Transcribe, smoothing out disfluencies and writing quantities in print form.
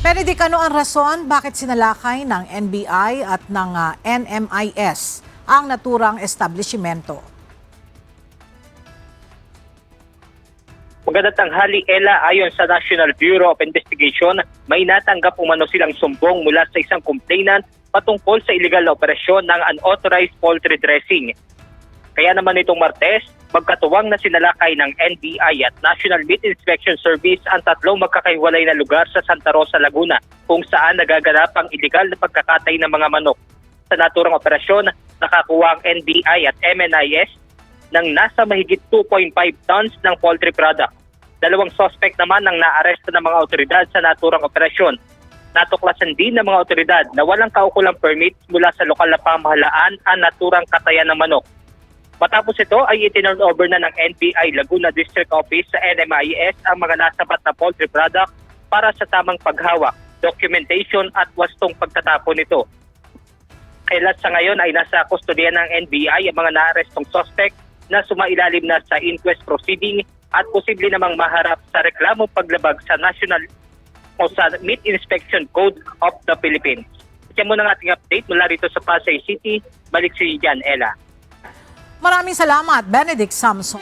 Benedict, ano ang rason bakit sinalakay ng NBI at ng NMIS ang naturang establishmento? Magandang tanghali, Ella. Ayon sa National Bureau of Investigation, may natanggap umano silang sumbong mula sa isang complainant patungkol sa illegal na operasyon ng unauthorized poultry dressing. Kaya naman itong Martes, magkatuwang na sinalakay ng NBI at National Meat Inspection Service ang tatlong magkakahiwalay na lugar sa Santa Rosa, Laguna kung saan nagaganap ang illegal na pagkakatay ng mga manok. Sa naturang operasyon, nakakuha ang NBI at MNIS ng nasa mahigit 2.5 tons ng poultry product. Dalawang suspect naman ang naaresto ng mga otoridad sa naturang operasyon. Natuklasan din ng mga otoridad na walang kaukulang permit mula sa lokal na pamahalaan ang naturang katayan ng manok. Matapos ito ay itinurn over na ng NBI Laguna District Office sa NMIS ang mga nasabat na poultry product para sa tamang paghawak, documentation at wastong pagtatapon nito. Kailan sa ngayon ay nasa kustodiya ng NBI ang mga naarestong suspect na sumailalim na sa inquest proceeding at posible namang maharap sa reklamong paglabag sa National o sa Meat Inspection Code of the Philippines. Ito muna ang ating update mula rito sa Pasay City. Balik si Jan, Ella. Maraming salamat, Benedict Samson.